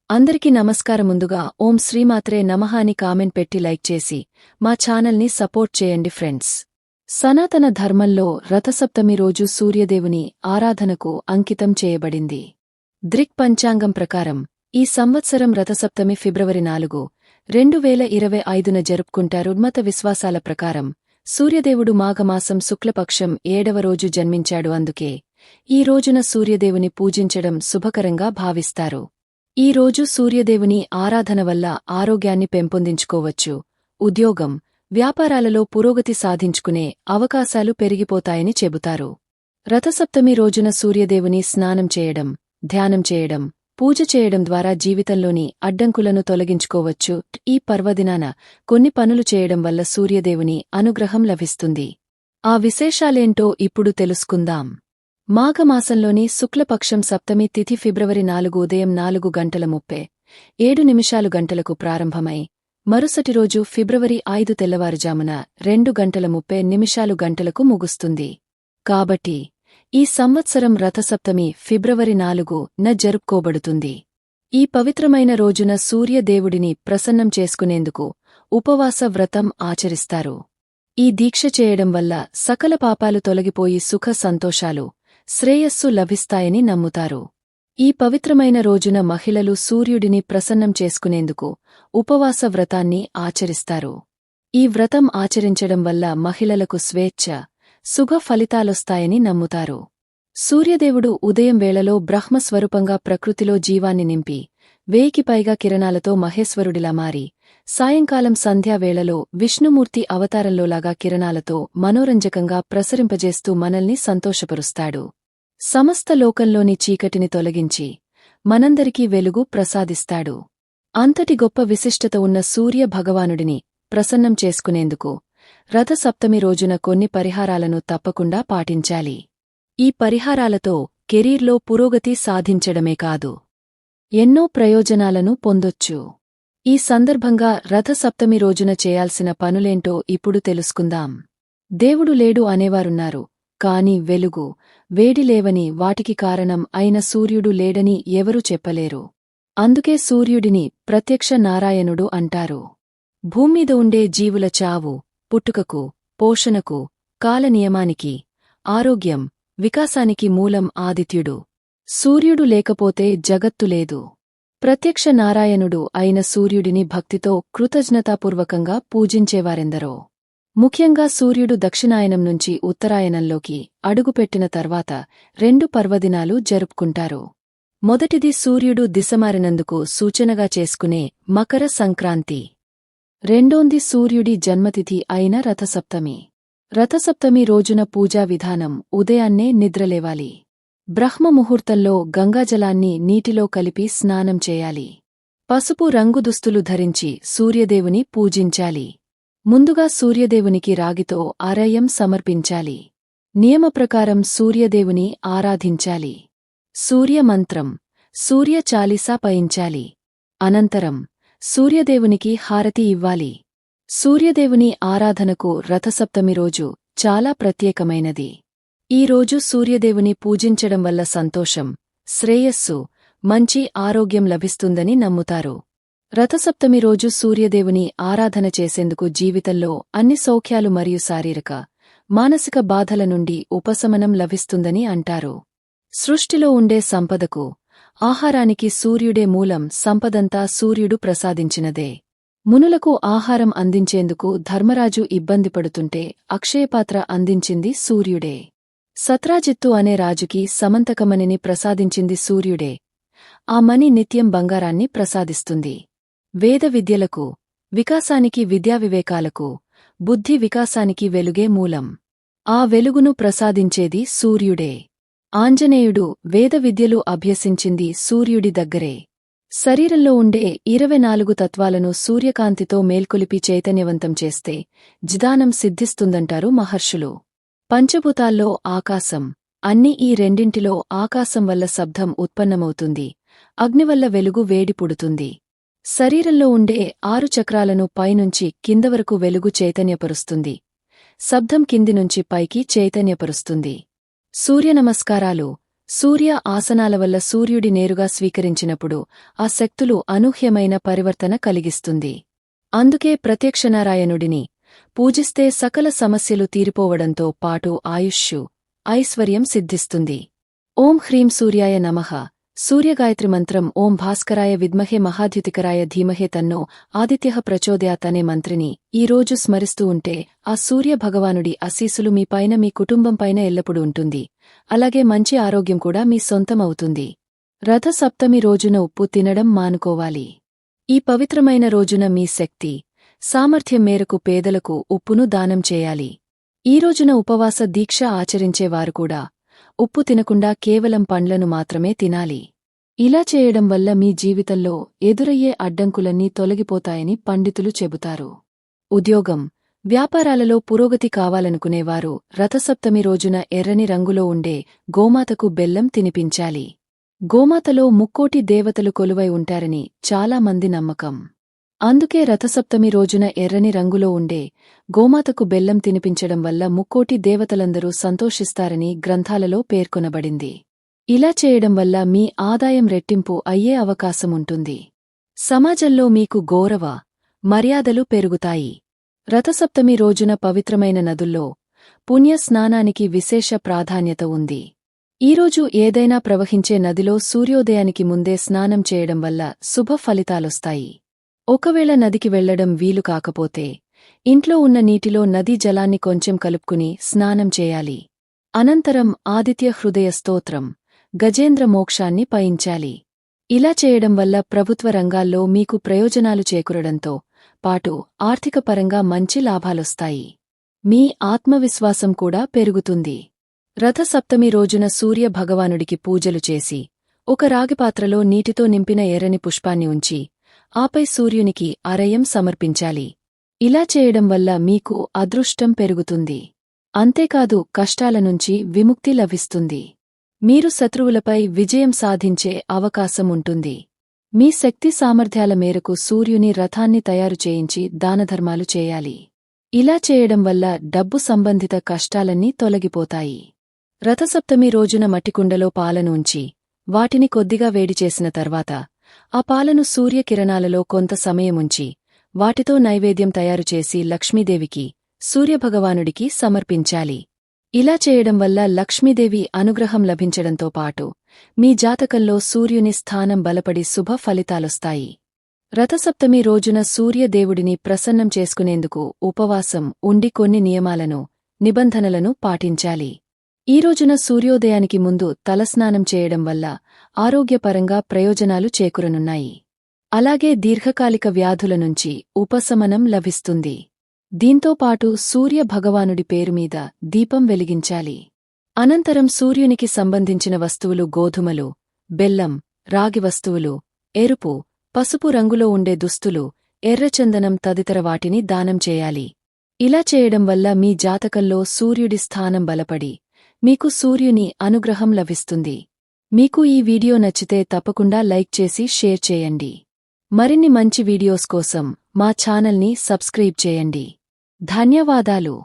అందరికీ నమస్కారం. ముందుగా ఓం శ్రీమాత్రే నమః అని కామెంట్ పెట్టి లైక్ చేసి మా ఛానల్ని సపోర్ట్ చేయండి ఫ్రెండ్స్. సనాతన ధర్మంలో రథసప్తమి రోజు సూర్యదేవుని ఆరాధనకు అంకితం చేయబడింది. దృక్ పంచాంగం ప్రకారం ఈ సంవత్సరం రథసప్తమి ఫిబ్రవరి 4, 2025న జరుపుకుంటారు. మత విశ్వాసాల ప్రకారం సూర్యదేవుడు మాఘమాసం శుక్లపక్షం 7వ రోజు జన్మించాడు. అందుకే ఈ రోజున సూర్యదేవుని పూజించడం శుభకరంగా భావిస్తారు. ఈ రోజు సూర్యదేవుని ఆరాధన వల్ల ఆరోగ్యాన్ని పెంపొందించుకోవచ్చు, ఉద్యోగం, వ్యాపారాలలో పురోగతి సాధించుకునే అవకాశాలు పెరిగిపోతాయని చెబుతారు. రథసప్తమి రోజున సూర్యదేవుని స్నానం చేయడం, ధ్యానం చేయడం, పూజ చేయడం ద్వారా జీవితంలోని అడ్డంకులను తొలగించుకోవచ్చు. ఈ పర్వదినాన కొన్ని పనులు చేయడం వల్ల సూర్యదేవుని అనుగ్రహం లభిస్తుంది. ఆ విశేషాలేంటో ఇప్పుడు తెలుసుకుందాం. మాఘమాసంలోని శుక్లపక్షం సప్తమి తిథి ఫిబ్రవరి 4 ఉదయం 4:37 ప్రారంభమై మరుసటి రోజు ఫిబ్రవరి 5 తెల్లవారుజామున 2:30 ముగుస్తుంది. కాబట్టి ఈ సంవత్సరం రథసప్తమి ఫిబ్రవరి 4న జరుపుకోబడుతుంది. ఈ పవిత్రమైన రోజున సూర్యదేవుడిని ప్రసన్నం చేసుకునేందుకు ఉపవాస వ్రతం ఆచరిస్తారు. ఈ దీక్ష చేయడం వల్ల సకల పాపాలు తొలగిపోయి సుఖ సంతోషాలు, శ్రేయస్సు లభిస్తాయని నమ్ముతారు. ఈ పవిత్రమైన రోజున మహిళలు సూర్యుడిని ప్రసన్నం చేసుకునేందుకు ఉపవాస వ్రతాన్ని ఆచరిస్తారు. ఈ వ్రతం ఆచరించడం వల్ల మహిళలకు స్వేచ్ఛ, సుఖ ఫలితాలొస్తాయని నమ్ముతారు. సూర్యదేవుడు ఉదయం వేళలో బ్రహ్మస్వరూపంగా ప్రకృతిలో జీవాన్ని నింపి 1000కి పైగా కిరణాలతో మహేశ్వరుడిలా మారి సాయంకాలం సంధ్యావేళలో విష్ణుమూర్తి అవతారంలోలాగా కిరణాలతో మనోరంజకంగా ప్రసరింపజేస్తూ మనల్ని సంతోషపరుస్తాడు. సమస్త లోకంలోని చీకటిని తొలగించి మనందరికీ వెలుగు ప్రసాదిస్తాడు. అంతటి గొప్ప విశిష్టత ఉన్న సూర్య భగవానుడిని ప్రసన్నం చేసుకునేందుకు రథసప్తమి రోజున కొన్ని పరిహారాలను తప్పకుండా పాటించాలి. ఈ పరిహారాలతో కెరీర్లో పురోగతి సాధించడమే కాదు, ఎన్నో ప్రయోజనాలను పొందొచ్చు. ఈ సందర్భంగా రథసప్తమి రోజున చేయాల్సిన పనులేంటో ఇప్పుడు తెలుసుకుందాం. దేవుడు లేడు అనేవారున్నారు, కాని వెలుగు, వేడి లేవని వాటికి కారణం అయిన సూర్యుడు లేడని ఎవరూ చెప్పలేరు. అందుకే సూర్యుడిని ప్రత్యక్ష నారాయణుడు అంటారు. భూమ్మీద ఉండే జీవుల చావు, పుట్టుకకు, పోషణకు, కాలనియమానికి, ఆరోగ్యం, వికాసానికి మూలం ఆదిత్యుడు. సూర్యుడు లేకపోతే జగత్తు లేదు. ప్రత్యక్ష నారాయణుడు అయిన సూర్యుడిని భక్తితో కృతజ్ఞతాపూర్వకంగా పూజించేవారెందరో. ముఖ్యంగా సూర్యుడు దక్షిణాయనం నుంచి ఉత్తరాయణంలోకి అడుగుపెట్టిన తర్వాత 2 పర్వదినాలు జరుపుకుంటారు. మొదటిది సూర్యుడు దిశమారినందుకు సూచనగా చేసుకునే మకర సంక్రాంతి. రెండోంది సూర్యుడి జన్మతిథి అయిన రథసప్తమి. రథసప్తమి రోజున పూజా విధానం: ఉదయాన్నే నిద్రలేవాలి. బ్రహ్మముహూర్తంలో గంగాజలాన్ని నీటిలో కలిపి స్నానం చేయాలి. పసుపు రంగు దుస్తులు ధరించి సూర్యదేవుని పూజించాలి. ముందుగా సూర్యదేవునికి రాగితో ఆరయ్యం సమర్పించాలి. నియమప్రకారం సూర్యదేవుని ఆరాధించాలి. సూర్యమంత్రం, సూర్య చాలీసా పయించాలి. అనంతరం సూర్యదేవునికి హారతి ఇవ్వాలి. సూర్యదేవుని ఆరాధనకు రథసప్తమి రోజు చాలా ప్రత్యేకమైనది. ఈ రోజు సూర్యదేవుని పూజించడం వల్ల సంతోషం, శ్రేయస్సు, మంచి ఆరోగ్యం లభిస్తుందని నమ్ముతారు. రథసప్తమి రోజు సూర్యదేవుని ఆరాధన చేసేందుకు జీవితంలో అన్ని సౌఖ్యాలు మరియు శారీరక, మానసిక బాధల నుండి ఉపశమనం లభిస్తుందని అంటారు. సృష్టిలో ఉండే సంపదకు, ఆహారానికి సూర్యుడే మూలం. సంపదంతా సూర్యుడు ప్రసాదించినదే. మునులకు ఆహారం అందించేందుకు ధర్మరాజు ఇబ్బందిపడుతుంటే అక్షయపాత్ర అందించింది సూర్యుడే. సత్రాజిత్తు అనే రాజుకి సమంతకమణిని ప్రసాదించింది సూర్యుడే. ఆ మణి నిత్యం బంగారాన్ని ప్రసాదిస్తుంది. వేద విద్యలకు, వికాసానికి, విద్యావివేకాలకు, బుద్ధి వికాసానికి వెలుగే మూలం. ఆ వెలుగును ప్రసాదించేది సూర్యుడే. ఆంజనేయుడు వేద విద్యలు అభ్యసించింది సూర్యుడి దగ్గరే. శరీరంలో ఉండే 24 తత్వాలను సూర్యకాంతితో మేల్కొలిపి చైతన్యవంతం చేస్తే జిదానం సిద్ధిస్తుందంటారు మహర్షులు. పంచభూతాల్లో ఆకాశం, అన్ని ఈ రెండింటిలో ఆకాశం వల్ల శబ్దం ఉత్పన్నమవుతుంది, అగ్నివల్ల వెలుగు వేడి పుడుతుంది. శరీరంలో ఉండే 6 చక్రాలను పైనుంచి కిందవరకు వెలుగు చైతన్యపరుస్తుంది, శబ్దం కింది నుంచి పైకి చైతన్యపరుస్తుంది. సూర్యనమస్కారాలు, సూర్య ఆసనాల వల్ల సూర్యుడి నేరుగా స్వీకరించినప్పుడు ఆ శక్తులు అనూహ్యమైన పరివర్తన కలిగిస్తుంది. అందుకే ప్రత్యక్షనారాయణుడిని పూజిస్తే సకల సమస్యలు తీరిపోవడంతో పాటు ఆయుష్షు, ఐశ్వర్యం సిద్ధిస్తుంది. ఓం హ్రీం సూర్యాయ నమః. సూర్యగాయత్రి మంత్రం ఓం భాస్కరాయ విద్మహే మహాద్యుతికరాయ ధీమహే తన్నో ఆదిత్యః ప్రచోదయాత్ అనే మంత్రిని ఈ రోజు స్మరిస్తూ ఉంటే ఆ సూర్య భగవానుడి ఆశీస్సులు మీపైన మీ కుటుంబంపైన ఎల్లప్పుడూ ఉంటుంది. అలాగే మంచి ఆరోగ్యం కూడా మీ సొంతం అవుతుంది. రథ సప్తమి రోజున ఉప్పు తినడం మానుకోవాలి. ఈ పవిత్రమైన రోజున మీ శక్తి, సామర్థ్యం మేరకు పేదలకు ఉప్పును దానం చేయాలి. ఈ రోజున ఉపవాస దీక్ష ఆచరించేవారు కూడా ఉప్పు తినకుండా కేవలం పండ్లను మాత్రమే తినాలి. ఇలా చేయడం వల్ల మీ జీవితంలో ఎదురయ్యే అడ్డంకులన్నీ తొలగిపోతాయని పండితులు చెబుతారు. ఉద్యోగం, వ్యాపారాలలో పురోగతి కావాలనుకునేవారు రథసప్తమి రోజున ఎర్రని రంగులో ఉండే గోమాతకు బెల్లం తినిపించాలి. గోమాతలో ముక్కోటి దేవతలు కొలువై ఉంటారని చాలా మంది నమ్మకం. అందుకే రథసప్తమి రోజున ఎర్రని రంగులో ఉండే గోమాతకు బెల్లం తినిపించడం వల్ల ముక్కోటి దేవతలందరూ సంతోషిస్తారని గ్రంథాలలో పేర్కొనబడింది. ఇలా చేయడం వల్ల మీ ఆదాయం రెట్టింపు అయ్యే అవకాశముంటుంది. సమాజంలో మీకు గౌరవ, మర్యాదలు పెరుగుతాయి. రథసప్తమి రోజున పవిత్రమైన నదుల్లో పుణ్య స్నానానికి విశేష ప్రాధాన్యత ఉంది. ఈరోజు ఏదైనా ప్రవహించే నదిలో సూర్యోదయానికి ముందే స్నానం చేయడం వల్ల శుభ ఫలితాలొస్తాయి. ఒకవేళ నదికి వెళ్లడం వీలు కాకపోతే ఇంట్లో ఉన్న నీటిలో నదీ జలాన్ని కొంచెం కలుపుకుని స్నానం చేయాలి. అనంతరం ఆదిత్య హృదయ స్తోత్రం, గజేంద్ర మోక్షాన్ని పయించాలి. ఇలా చేయడం వల్ల ప్రభుత్వ రంగాల్లో మీకు ప్రయోజనాలు చేకూరడంతో పాటు ఆర్థికపరంగా మంచి లాభాలొస్తాయి. మీ ఆత్మవిశ్వాసం కూడా పెరుగుతుంది. రథసప్తమి రోజున సూర్య భగవానుడికి పూజలు చేసి ఒక రాగిపాత్రలో నీటితో నింపిన ఎర్రని పుష్పాన్ని ఉంచి ఆపై సూర్యునికి అరయం సమర్పించాలి. ఇలా చేయడం వల్ల మీకు అదృష్టం పెరుగుతుంది. అంతేకాదు కష్టాల నుంచి విముక్తి లభిస్తుంది. మీరు శత్రువులపై విజయం సాధించే అవకాశం ఉంటుంది. మీ శక్తి సామర్థ్యాల మేరకు సూర్యుని రథాన్ని తయారు చేయించి దానధర్మాలు చేయాలి. ఇలా చేయడం వల్ల డబ్బు సంబంధిత కష్టాలన్నీ తొలగిపోతాయి. రథసప్తమి రోజున మట్టికుండలో పాలను ఉంచి వాటిని కొద్దిగా వేడిచేసిన తర్వాత ఆ పాలను సూర్యకిరణాలలో కొంత సమయముంచి వాటితో నైవేద్యం తయారుచేసి లక్ష్మీదేవికి, సూర్యభగవానుడికి సమర్పించాలి. ఇలా చేయడం వల్ల లక్ష్మీదేవి అనుగ్రహం లభించడంతో పాటు మీ జాతకంలో సూర్యుని స్థానం బలపడి శుభ ఫలితాలొస్తాయి. రథసప్తమి రోజున సూర్యదేవుడిని ప్రసన్నం చేసుకునేందుకు ఉపవాసం ఉండి కొన్ని నియమాలను, నిబంధనలను పాటించాలి. ఈ రోజున సూర్యోదయానికి ముందు తలస్నానం చేయడం వల్ల ఆరోగ్యపరంగా ప్రయోజనాలు చేకూరనున్నాయి. అలాగే దీర్ఘకాలిక వ్యాధుల నుంచి ఉపశమనం లభిస్తుంది. దీంతోపాటు సూర్య భగవానుడి పేరుమీద దీపం వెలిగించాలి. అనంతరం సూర్యునికి సంబంధించిన వస్తువులు గోధుమలు, బెల్లం, రాగి వస్తువులు, ఎరుపు, పసుపు రంగులో ఉండే దుస్తులు, ఎర్రచందనం తదితర వాటిని దానం చేయాలి. ఇలా చేయడం వల్ల మీ జాతకంలో సూర్యుడి స్థానం బలపడి మీకు సూర్యుని అనుగ్రహం లభిస్తుంది. మీకు ఈ వీడియో నచ్చితే తప్పకుండా లైక్ చేసి షేర్ చేయండి. మరిన్ని మంచి వీడియోస్ కోసం మా ఛానల్ని సబ్స్క్రైబ్ చేయండి. ధన్యవాదాలు.